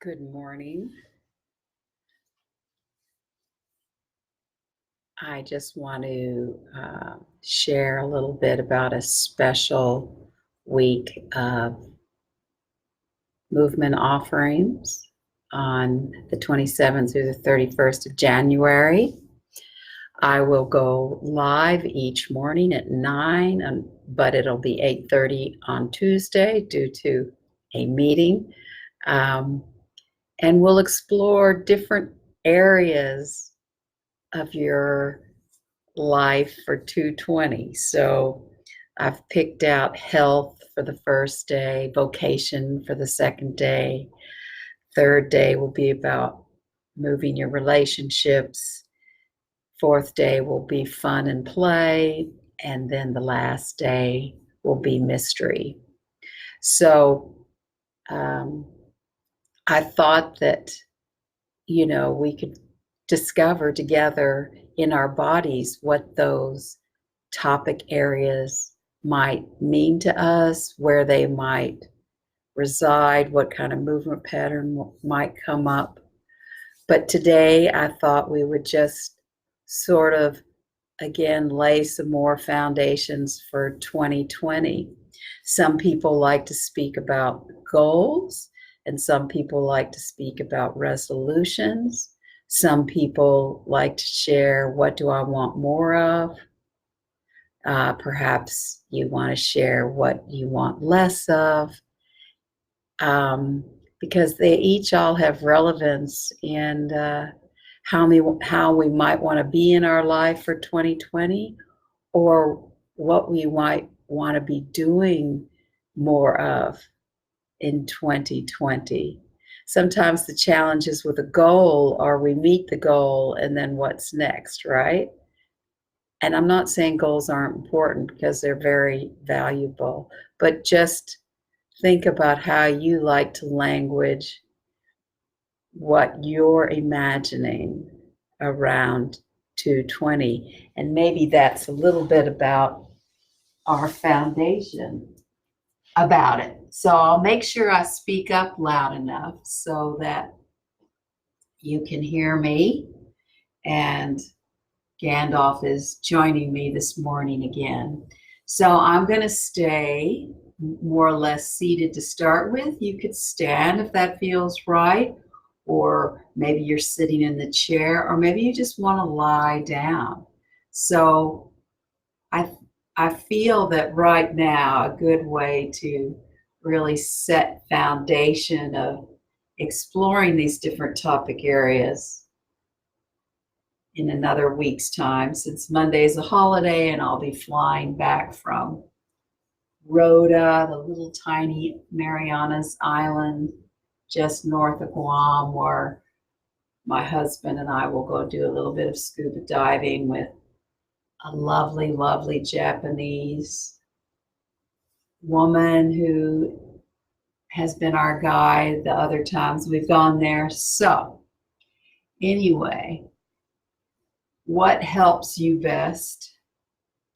Good morning. I just want to share a little bit about a special week of movement offerings on the 27th through the 31st of January. I will go live each morning at 9, but it'll be 8:30 on Tuesday due to a meeting. And we'll explore different areas of your life for 220. So I've picked out health for the first day, vocation for the second day. Third day will be about moving your relationships. Fourth day will be fun and play. And then the last day will be mystery. So I thought that, we could discover together in our bodies what those topic areas might mean to us, where they might reside, what kind of movement pattern might come up. But today I thought we would just sort of, again, lay some more foundations for 2020. Some people like to speak about goals, and some people like to speak about resolutions. Some people like to share, what do I want more of? Perhaps you want to share what you want less of, because they each all have relevance in how we might want to be in our life for 2020, or what we might want to be doing more of in 2020. Sometimes the challenges with a goal are we meet the goal and then what's next, right? And I'm not saying goals aren't important, because they're very valuable, but just think about how you like to language what you're imagining around 220. And maybe that's a little bit about our foundation about it. So I'll make sure I speak up loud enough so that you can hear me. And Gandalf is joining me this morning again. So I'm going to stay more or less seated to start with. You could stand if that feels right, or maybe you're sitting in the chair, or maybe you just want to lie down. So I feel that right now a good way to really set foundation of exploring these different topic areas in another week's time, since Monday is a holiday and I'll be flying back from Rota, the little tiny Marianas Island just north of Guam, where my husband and I will go do a little bit of scuba diving with a lovely, lovely Japanese woman who has been our guide the other times we've gone there. So anyway, what helps you best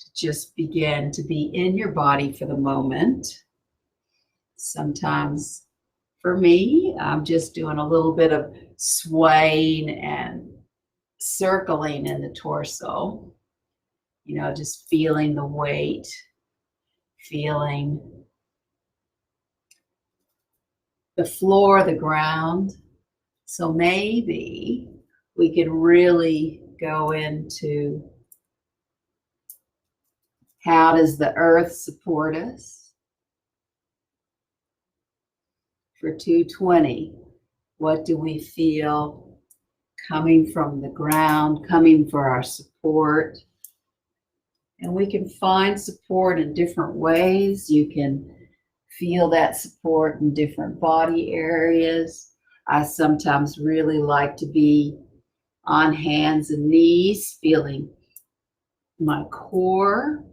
to just begin to be in your body for the moment? Sometimes for me, I'm just doing a little bit of swaying and circling in the torso, just feeling the weight, feeling the floor, the ground. So maybe we can really go into, how does the earth support us? For 220, what do we feel coming from the ground, coming for our support? And we can find support in different ways. You can feel that support in different body areas. I sometimes really like to be on hands and knees, feeling my core,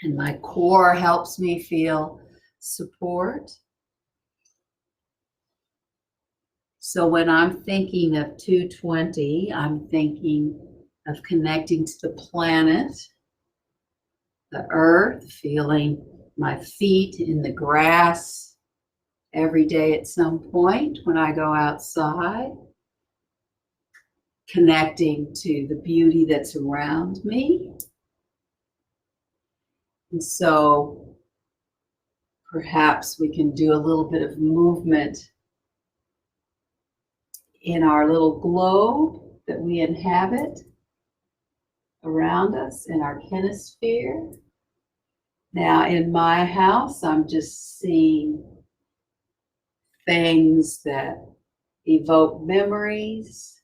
and my core helps me feel support. So when I'm thinking of 220, I'm thinking of connecting to the planet, the earth, feeling my feet in the grass every day at some point when I go outside, connecting to the beauty that's around me. And so perhaps we can do a little bit of movement in our little globe that we inhabit around us in our kinesphere. Now in my house, I'm just seeing things that evoke memories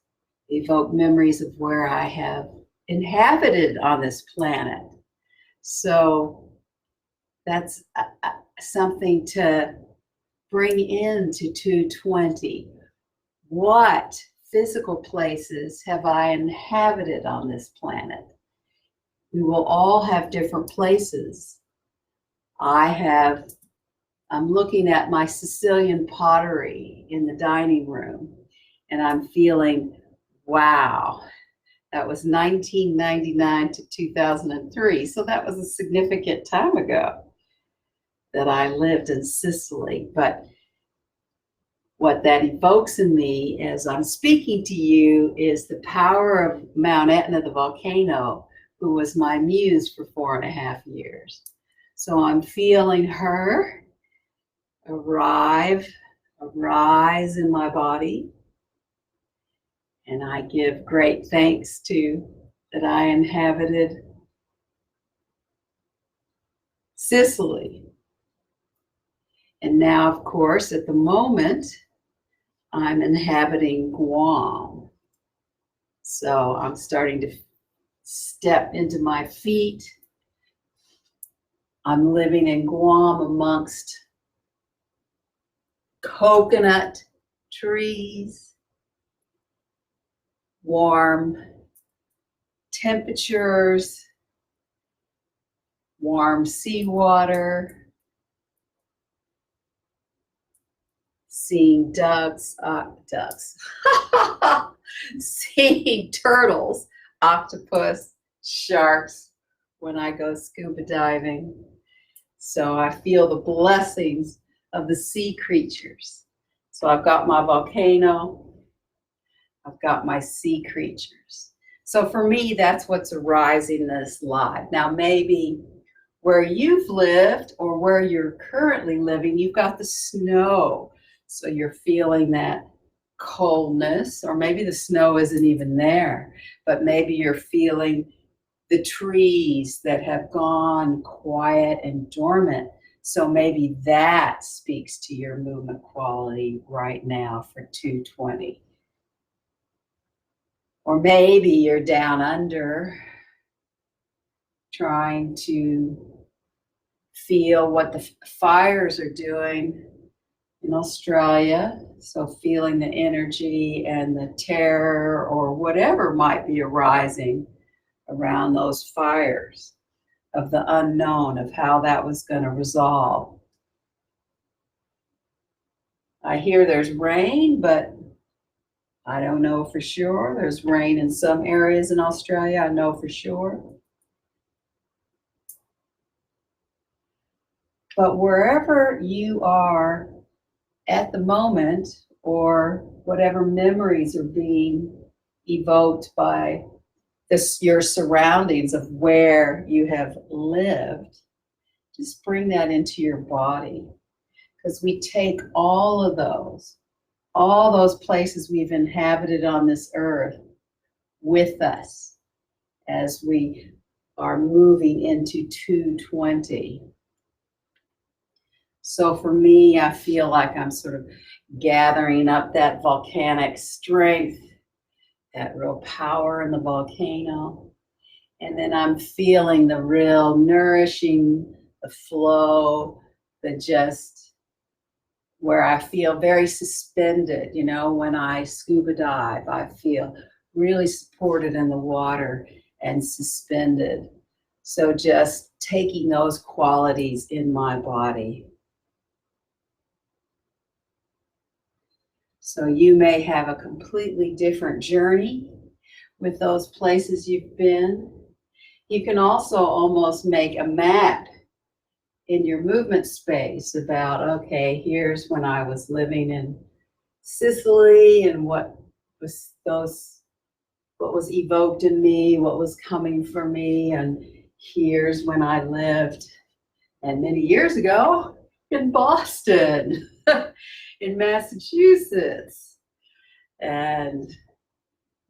of where I have inhabited on this planet. So that's something to bring into 220. What physical places have I inhabited on this planet? We will all have different places. I'm looking at my Sicilian pottery in the dining room, and I'm feeling, wow, that was 1999 to 2003. So that was a significant time ago that I lived in Sicily. But what that evokes in me as I'm speaking to you is the power of Mount Etna, the volcano, who was my muse for 4.5 years. So I'm feeling her arise in my body. And I give great thanks to that I inhabited Sicily. And now, of course, at the moment, I'm inhabiting Guam. So I'm starting to step into my feet. I'm living in Guam amongst coconut trees, warm temperatures, warm seawater, seeing seeing turtles, octopus, sharks when I go scuba diving. So I feel the blessings of the sea creatures. So I've got my volcano, I've got my sea creatures. So for me, that's what's arising this live. Now, maybe where you've lived or where you're currently living, you've got the snow. So you're feeling that coldness, or maybe the snow isn't even there, but maybe you're feeling the trees that have gone quiet and dormant. So maybe that speaks to your movement quality right now for 220. Or maybe you're down under, trying to feel what the fires are doing in Australia. So feeling the energy and the terror or whatever might be arising around those fires, of the unknown, of how that was going to resolve. I hear there's rain, but I don't know for sure. There's rain in some areas in Australia, I know for sure. But wherever you are at the moment, or whatever memories are being evoked by your surroundings of where you have lived, just bring that into your body. Because we take all those places we've inhabited on this earth with us as we are moving into 220. So for me, I feel like I'm sort of gathering up that volcanic strength, that real power in the volcano. And then I'm feeling the real nourishing, the flow, the just where I feel very suspended. You know, when I scuba dive, I feel really supported in the water and suspended. So just taking those qualities in my body. So you may have a completely different journey with those places you've been. You can also almost make a map in your movement space about, okay, here's when I was living in Sicily and what was evoked in me, what was coming for me, and here's when I lived, and many years ago in Boston, in Massachusetts, and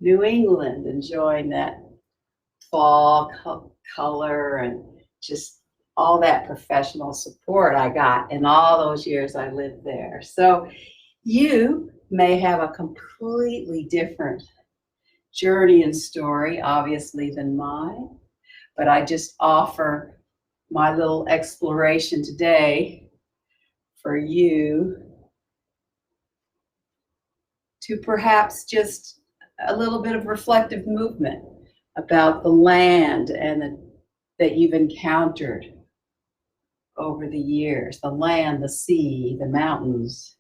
New England, enjoying that fall color and just all that professional support I got in all those years I lived there. So you may have a completely different journey and story, obviously, than mine, but I just offer my little exploration today for you to perhaps just a little bit of reflective movement about the land and that you've encountered over the years, the land, the sea, the mountains,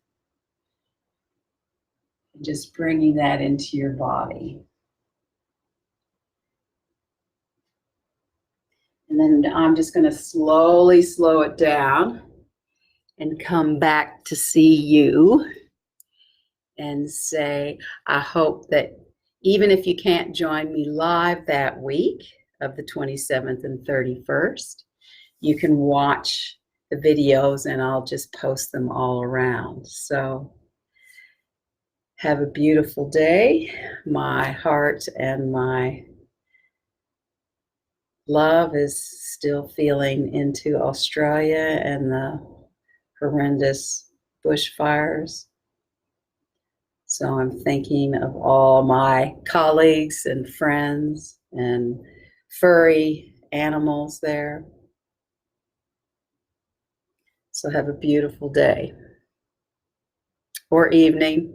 and just bringing that into your body. And then I'm just going to slowly slow it down and come back to see you and say, I hope that even if you can't join me live that week of the 27th and 31st, you can watch the videos and I'll just post them all around. So have a beautiful day. My heart and my love is still feeling into Australia and the horrendous bushfires. So I'm thinking of all my colleagues and friends and furry animals there. So have a beautiful day or evening.